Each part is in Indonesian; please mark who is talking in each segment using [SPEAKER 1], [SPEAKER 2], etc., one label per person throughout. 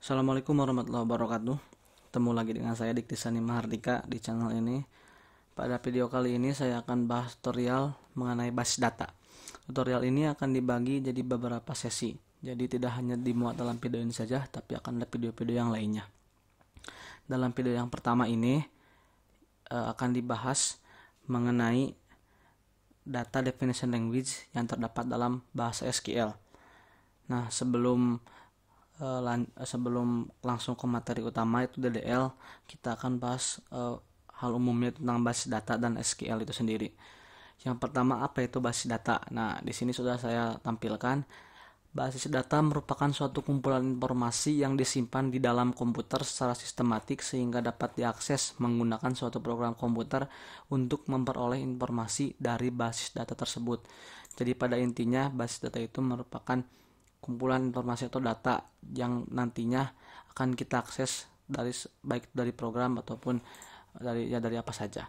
[SPEAKER 1] Assalamualaikum warahmatullahi wabarakatuh. Ketemu lagi dengan saya Dikti Sani Mahardika di channel ini. Pada video kali ini saya akan bahas tutorial mengenai basis data. Tutorial ini akan dibagi jadi beberapa sesi. Jadi tidak hanya dimuat dalam video ini saja, tapi akan ada video-video yang lainnya. Dalam video yang pertama ini akan dibahas mengenai data definition language yang terdapat dalam bahasa SQL. Nah, sebelum langsung ke materi utama itu DDL, kita akan bahas hal umumnya tentang basis data dan SQL itu sendiri. Yang pertama, apa itu basis data? Nah, di sini sudah saya tampilkan. Basis data merupakan suatu kumpulan informasi yang disimpan di dalam komputer secara sistematik sehingga dapat diakses menggunakan suatu program komputer untuk memperoleh informasi dari basis data tersebut. Jadi pada intinya basis data itu merupakan kumpulan informasi atau data yang nantinya akan kita akses baik dari program ataupun dari apa saja.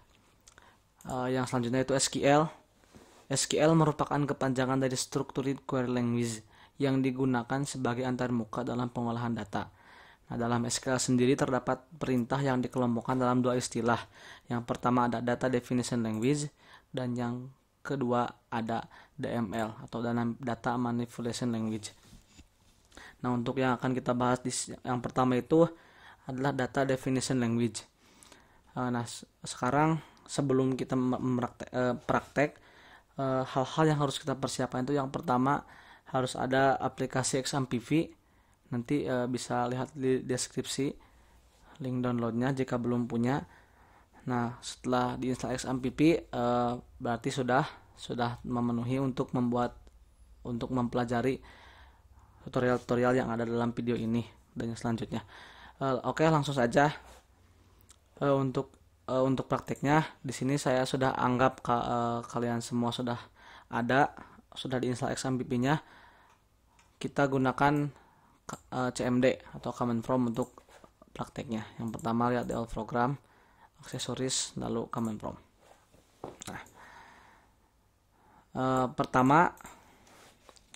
[SPEAKER 1] Yang selanjutnya itu SQL. SQL merupakan kepanjangan dari Structured Query Language yang digunakan sebagai antarmuka dalam pengolahan data. Nah, dalam SQL sendiri terdapat perintah yang dikelompokkan dalam dua istilah. Yang pertama ada Data Definition Language dan yang kedua ada DML atau Data Manipulation Language. Nah, untuk yang akan kita bahas yang pertama itu adalah Data Definition Language. Nah, sekarang sebelum kita praktek, hal-hal yang harus kita persiapkan itu yang pertama harus ada aplikasi XAMPP. Nanti bisa lihat di deskripsi link downloadnya jika belum punya. Nah, setelah diinstal XAMPP berarti sudah memenuhi untuk mempelajari tutorial-tutorial yang ada dalam video ini dan yang selanjutnya. Oke, langsung saja untuk prakteknya. Di sini saya sudah anggap kalian semua sudah diinstal XAMPP-nya. Kita gunakan CMD atau Command Prompt untuk prakteknya. Yang pertama lihat di all program, aksesoris, lalu Command Prompt. Nah, pertama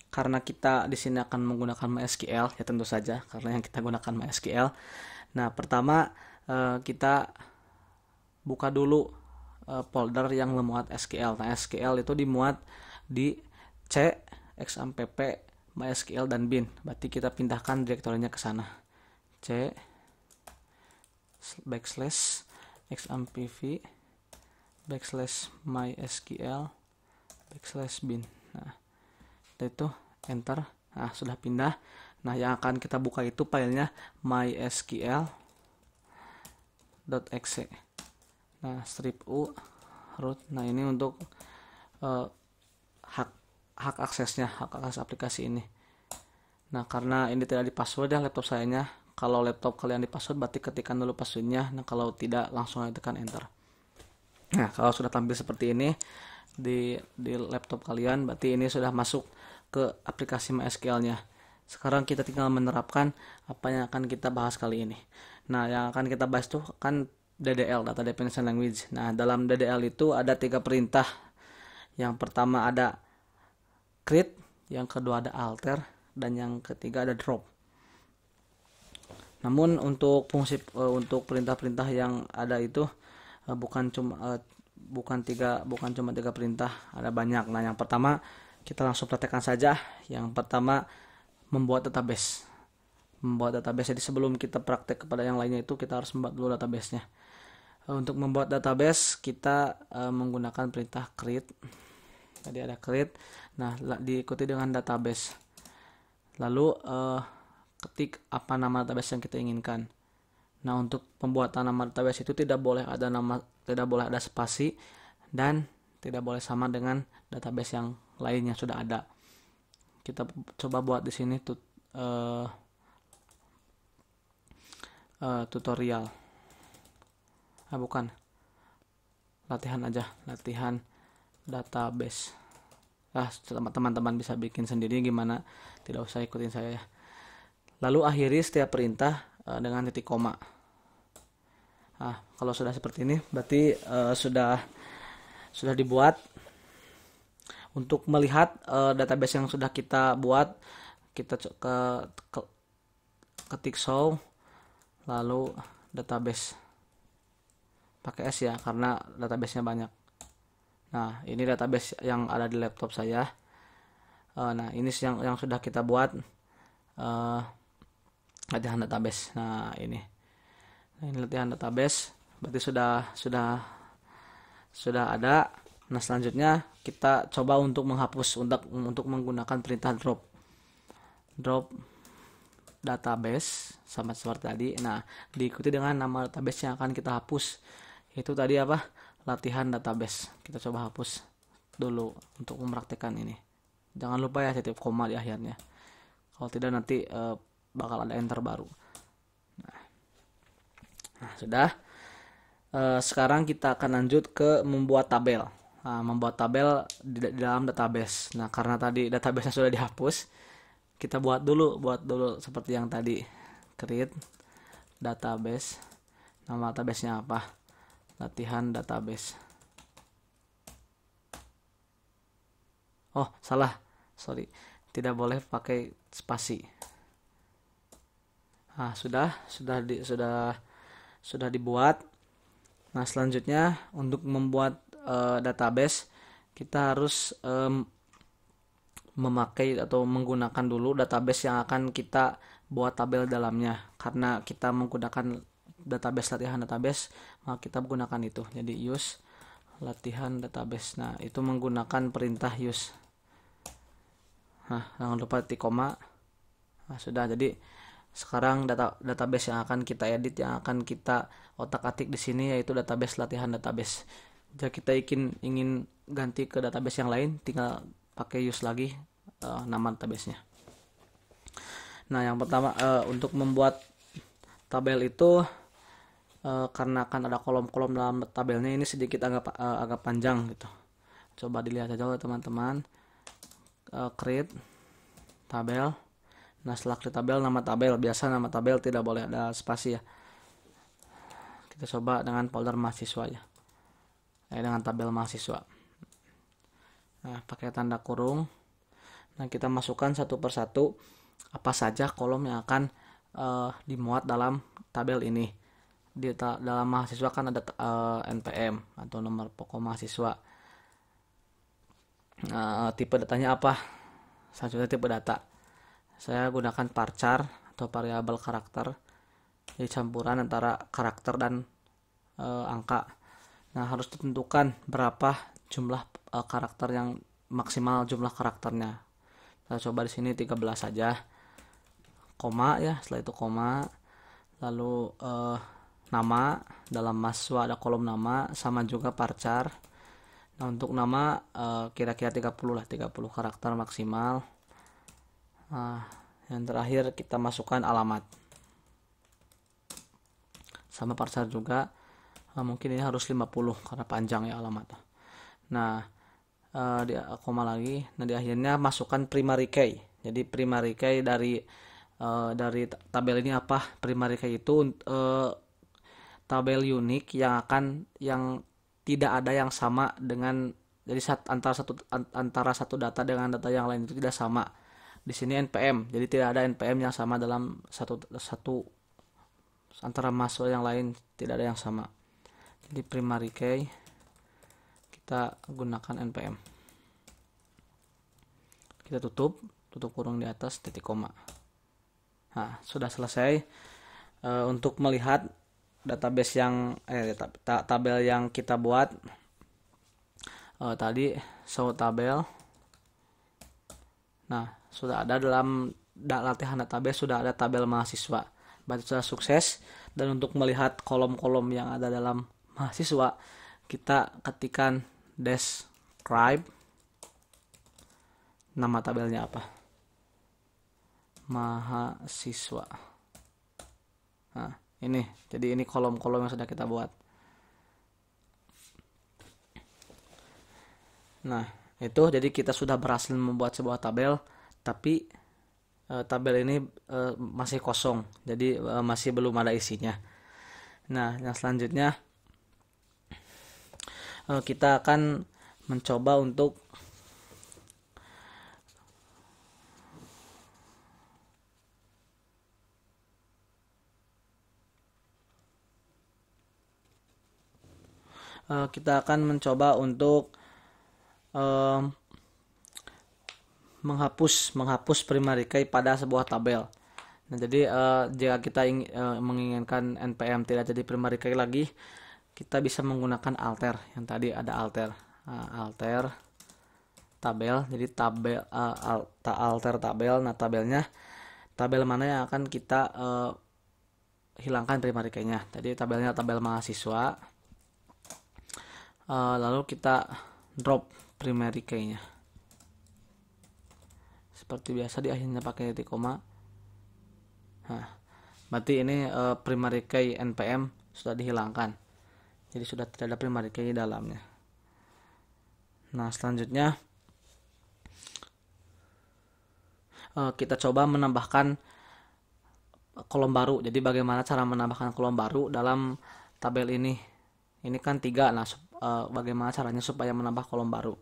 [SPEAKER 1] karena kita di sini akan menggunakan MySQL, ya tentu saja karena yang kita gunakan MySQL. Nah, pertama kita buka dulu folder yang memuat SQL. Nah, SQL itu dimuat di C, XAMPP, MySQL dan bin. Berarti kita pindahkan direktorinya ke sana. C /XAMPP /MySQL /bin. Nah, itu enter. Nah, sudah pindah. Nah, yang akan kita buka itu filenya mysql.exe. Nah, strip u root. Nah, ini untuk hak akses aplikasi ini. Nah, karena ini tidak di password ya laptop sayanya. Kalau laptop kalian di password berarti ketikkan dulu passwordnya. Nah, kalau tidak langsung tekan enter. Nah, kalau sudah tampil seperti ini di laptop kalian berarti ini sudah masuk ke aplikasi MySQL-nya. Sekarang kita tinggal menerapkan apa yang akan kita bahas kali ini. Nah, yang akan kita bahas itu kan DDL, Data Definition Language. Nah, dalam DDL itu ada 3 perintah. Yang pertama ada create, yang kedua ada alter, dan yang ketiga ada drop. Namun untuk untuk perintah-perintah yang ada itu bukan cuma 3 perintah, ada banyak. Nah, yang pertama kita langsung praktekkan saja. Yang pertama membuat database. Jadi sebelum kita praktek kepada yang lainnya itu kita harus membuat dulu database-nya. Untuk membuat database kita menggunakan perintah create. Tadi ada create. Nah, diikuti dengan database. Lalu ketik apa nama database yang kita inginkan. Nah, untuk pembuatan nama database itu tidak boleh ada spasi dan tidak boleh sama dengan database yang lain yang sudah ada. Kita coba buat di sini tutorial. Bukan. Latihan aja, latihan database. Teman-teman bisa bikin sendiri gimana, tidak usah ikutin saya ya. Lalu akhiri setiap perintah dengan titik koma. Nah, kalau sudah seperti ini berarti sudah dibuat. Untuk melihat database yang sudah kita buat, kita ketik show, lalu database, pakai S ya karena databasenya banyak. Nah, ini database yang ada di laptop saya. Nah, ini yang sudah kita buat latihan database. Nah, ini latihan database berarti sudah ada. Nah, selanjutnya kita coba untuk menghapus untuk menggunakan perintah drop database sama seperti tadi. Nah, diikuti dengan nama database yang akan kita hapus. Itu tadi apa? Latihan database. Kita coba hapus dulu untuk mempraktekkan ini. Jangan lupa ya titik koma di akhirnya. Kalau tidak nanti bakal ada enter baru. Nah, sudah. Sekarang kita akan lanjut ke membuat tabel. Nah, membuat tabel di dalam database. Nah, karena tadi database sudah dihapus, kita buat dulu seperti yang tadi. Create database. Nama databasenya apa? Latihan database. Oh, salah. Sorry. Tidak boleh pakai spasi. Nah, sudah dibuat. Nah, selanjutnya untuk membuat database kita harus memakai atau menggunakan dulu database yang akan kita buat tabel dalamnya. Karena kita menggunakan database latihan database, maka kita menggunakan itu. Jadi use latihan database. Nah, itu menggunakan perintah use. Nah, jangan lupa titik koma. Nah, sudah. Jadi sekarang database yang akan kita edit, yang akan kita otak-atik di sini yaitu database latihan database. Jika kita ingin ganti ke database yang lain, tinggal pakai use lagi nama databasenya. Nah, yang pertama untuk membuat tabel itu karena akan ada kolom-kolom dalam tabelnya, ini sedikit agak panjang gitu. Coba dilihat aja teman-teman. Create tabel. Nah, setelah create tabel, nama tabel, biasa nama tabel tidak boleh ada spasi ya. Kita coba dengan folder mahasiswa ya. Dengan tabel mahasiswa. Nah, pakai tanda kurung. Nah, kita masukkan satu persatu apa saja kolom yang akan dimuat dalam tabel ini. Di dalam mahasiswa kan ada NPM atau nomor pokok mahasiswa. Tipe datanya apa? Selanjutnya tipe data. Saya gunakan varchar atau variabel karakter. Jadi campuran antara karakter dan angka. Nah, harus ditentukan berapa jumlah karakter yang maksimal jumlah karakternya. Saya coba di sini 13 saja. Koma ya, setelah itu koma. Lalu nama, dalam mahasiswa ada kolom nama sama juga varchar. Nah, untuk nama kira-kira 30 lah, 30 karakter maksimal. Nah, yang terakhir kita masukkan alamat. Sama varchar juga. Mungkin ini harus 50 karena panjang ya alamat. Nah, di koma lagi. Nah, di akhirnya masukkan primary key. Jadi primary key dari tabel ini apa? Primary key itu tabel unik yang tidak ada yang sama dengan, jadi antara satu data dengan data yang lain itu tidak sama. Di sini NPM, jadi tidak ada NPM yang sama dalam satu antara mahasiswa yang lain, tidak ada yang sama. Jadi primary key kita gunakan NPM. Kita tutup kurung di atas titik koma. Nah, sudah selesai. Untuk melihat database tabel yang kita buat tadi show tabel. Nah, sudah ada dalam latihan database, sudah ada tabel mahasiswa. Berarti sudah sukses. Dan untuk melihat kolom-kolom yang ada dalam mahasiswa, kita ketikkan describe, nama tabelnya apa? Mahasiswa. Nah, ini, jadi ini kolom-kolom yang sudah kita buat. Nah, itu jadi kita sudah berhasil membuat sebuah tabel, tapi tabel ini masih kosong, jadi masih belum ada isinya. Nah, yang selanjutnya kita akan mencoba untuk kita akan mencoba untuk eh, menghapus primary key pada sebuah tabel. Nah, jadi jika kita menginginkan npm tidak jadi primary key lagi, kita bisa menggunakan alter. Yang tadi ada alter. Alter tabel. Jadi alter tabel. Nah, tabel mana yang akan kita hilangkan primary key-nya. Tadi tabelnya tabel mahasiswa. Lalu kita drop primary key-nya. Seperti biasa di akhirnya pakai titik koma. Nah, berarti ini primary key npm sudah dihilangkan. Jadi sudah tidak ada primary key di dalamnya. Nah, selanjutnya kita coba menambahkan kolom baru. Jadi bagaimana cara menambahkan kolom baru dalam tabel ini? Ini kan 3. Nah, bagaimana caranya supaya menambah kolom baru?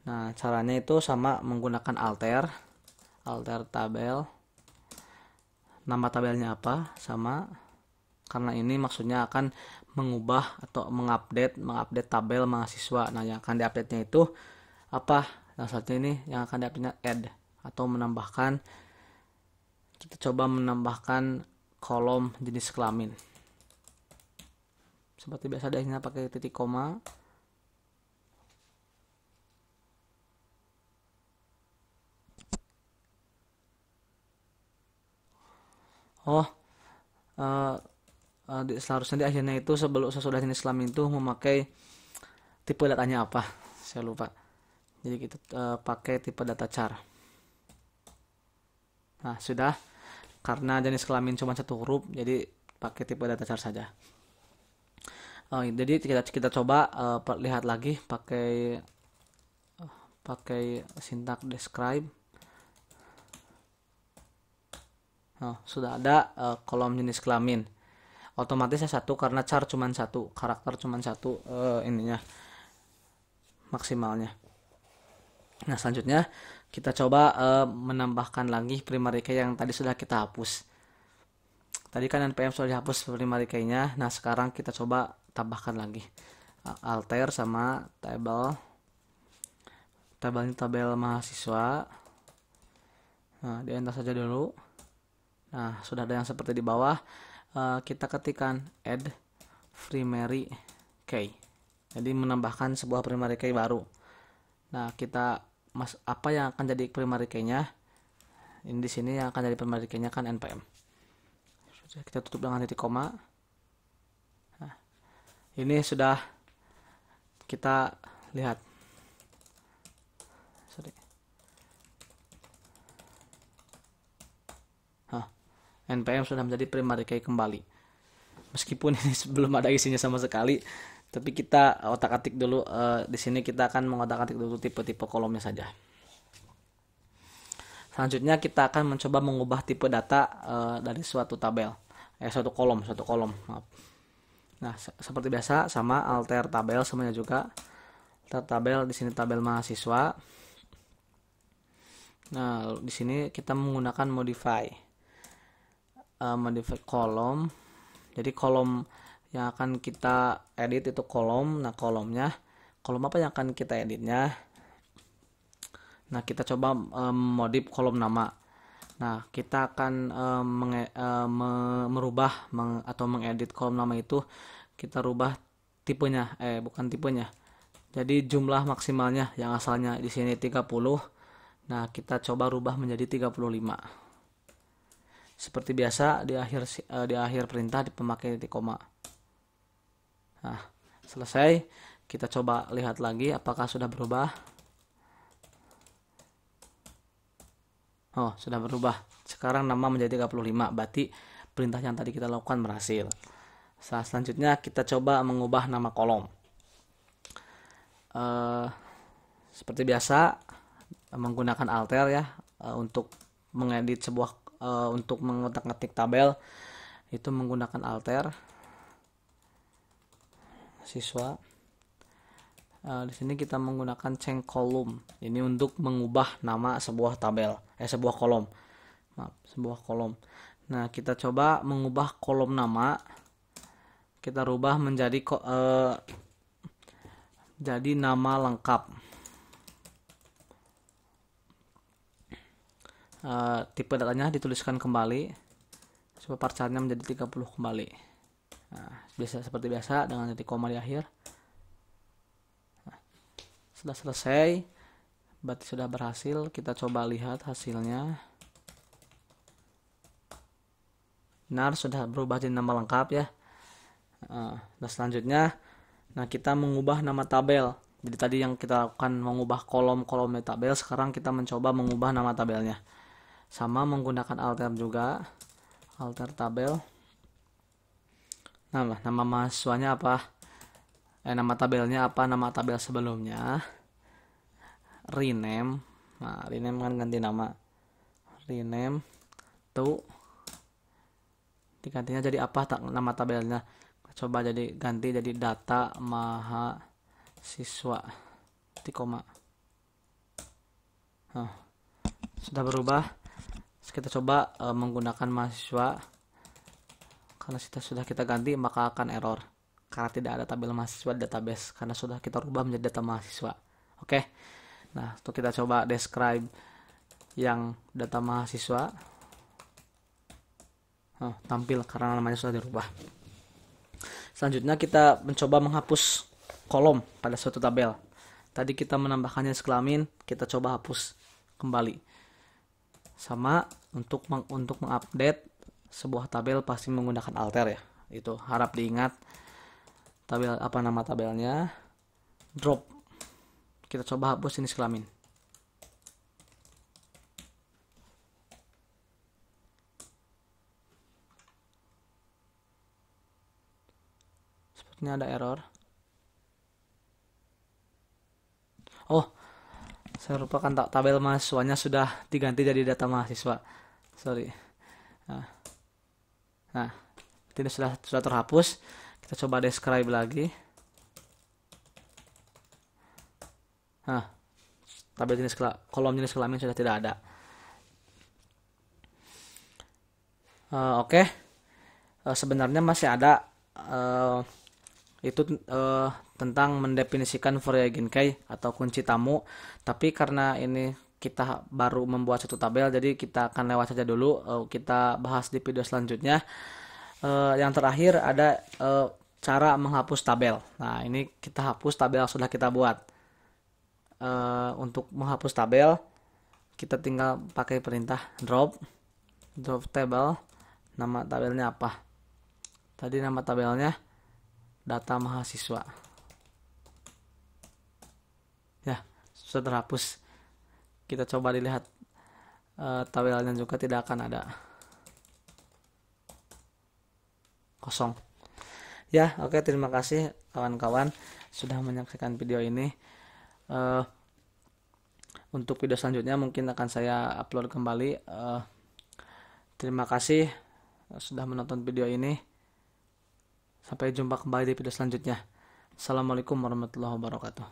[SPEAKER 1] Nah, caranya itu sama menggunakan alter tabel. Nama tabelnya apa? Sama, karena ini maksudnya akan mengubah atau mengupdate tabel mahasiswa. Nah, yang akan diupdate-nya itu apa? Nah, satu ini yang akan diupdate-nya add atau menambahkan. Kita coba menambahkan kolom jenis kelamin. Seperti biasa dahnya pakai titik koma. Seharusnya di akhirnya itu sesudah jenis kelamin itu memakai tipe datanya apa? Saya lupa. Jadi kita pakai tipe data char. Nah, sudah. Karena jenis kelamin cuma satu huruf, jadi pakai tipe data char saja. Jadi kita coba lihat lagi pakai syntax describe. Sudah ada kolom jenis kelamin. Otomatisnya satu karena char cuma satu, karakter cuma satu ininya maksimalnya. Nah, selanjutnya kita coba menambahkan lagi primary key yang tadi sudah kita hapus. Tadi kan npm sudah dihapus primary key-nya. Nah, sekarang kita coba tambahkan lagi alter sama tabelnya tabel mahasiswa. Nah, di enter saja dulu. Nah, sudah ada yang seperti di bawah. Kita ketikkan add primary key. Jadi menambahkan sebuah primary key baru. Nah, apa yang akan jadi primary key-nya? Ini di sini yang akan jadi primary key-nya kan npm. Kita tutup dengan titik koma. Nah, ini sudah kita lihat. npm sudah menjadi primary key kembali. Meskipun ini belum ada isinya sama sekali, tapi kita otak-atik dulu. Di sini kita akan mengotak-atik dulu tipe-tipe kolomnya saja. Selanjutnya kita akan mencoba mengubah tipe data dari suatu tabel, suatu kolom. Maaf. Nah, seperti biasa sama alter tabel semuanya juga. Alter tabel di sini tabel mahasiswa. Nah, di sini kita menggunakan modify kolom. Jadi kolom yang akan kita edit itu kolom. Nah, kolom apa yang akan kita editnya? Nah, kita coba modif kolom nama. Nah, kita akan merubah atau mengedit kolom nama itu. Kita rubah tipenya, bukan tipenya. Jadi jumlah maksimalnya yang asalnya di sini 30. Nah, kita coba rubah menjadi 35. Seperti biasa di akhir perintah dipakai titik koma. Nah, selesai. Kita coba lihat lagi apakah sudah berubah. Sudah berubah. Sekarang nama menjadi 35. Berarti perintah yang tadi kita lakukan berhasil. Selanjutnya kita coba mengubah nama kolom. Seperti biasa menggunakan alter ya untuk mengedit untuk mengotak-atik tabel itu menggunakan alter siswa. Di sini kita menggunakan change column. Ini untuk mengubah nama sebuah tabel, sebuah kolom. Sebuah kolom. Nah, kita coba mengubah kolom nama. Kita rubah menjadi jadi nama lengkap. Tipe datanya dituliskan kembali supaya varcharnya menjadi 30 kembali. Nah, biasa seperti biasa dengan titik koma di akhir. Nah, sudah selesai, berarti sudah berhasil. Kita coba lihat hasilnya. Benar, sudah berubah jadi nama lengkap ya. Dan selanjutnya, nah kita mengubah nama tabel. Jadi tadi yang kita lakukan mengubah kolom-kolom di tabel, sekarang kita mencoba mengubah nama tabelnya. Sama menggunakan alter juga, alter tabel. Nah, nama mahasiswanya apa? Nama tabelnya apa? Nama tabel sebelumnya. Rename. Nah, rename kan ganti nama. Rename to. Digantinya jadi apa nama tabelnya? Coba jadi ganti jadi data mahasiswa. Titik koma. Nah, sudah berubah. Kita coba menggunakan mahasiswa. Karena sudah kita ganti maka akan error karena tidak ada tabel mahasiswa di database karena sudah kita rubah menjadi data mahasiswa. Oke. Nah, untuk kita coba describe yang data mahasiswa. Tampil karena namanya sudah dirubah. Selanjutnya kita mencoba menghapus kolom pada suatu tabel. Tadi kita menambahkannya kelamin, kita coba hapus kembali. Sama untuk mengupdate sebuah tabel pasti menggunakan alter ya. Itu harap diingat. Tabel apa nama tabelnya? Drop. Kita coba hapus jenis kelamin. Sepertinya ada error. Oh, saya lupakan tabel mahasiswanya sudah diganti jadi data mahasiswa. Sorry. Nah, tidak sudah terhapus. Kita coba describe lagi. Nah, tabel jenis kolom jenis kelamin sudah tidak ada. Oke. Sebenarnya masih ada itu tentang mendefinisikan variabel key atau kunci tamu. Tapi karena ini kita baru membuat satu tabel, jadi kita akan lewat saja dulu. Kita bahas di video selanjutnya. Yang terakhir ada cara menghapus tabel. Nah, ini kita hapus tabel yang sudah kita buat. Untuk menghapus tabel, kita tinggal pakai perintah drop table. Nama tabelnya apa? Tadi nama tabelnya data mahasiswa. Ya, sudah terhapus. Kita coba dilihat tabelnya juga tidak akan ada. Kosong. Ya, oke, terima kasih kawan-kawan sudah menyaksikan video ini. Untuk video selanjutnya mungkin akan saya upload kembali. Terima kasih sudah menonton video ini. Sampai jumpa kembali di video selanjutnya. Assalamualaikum warahmatullahi wabarakatuh.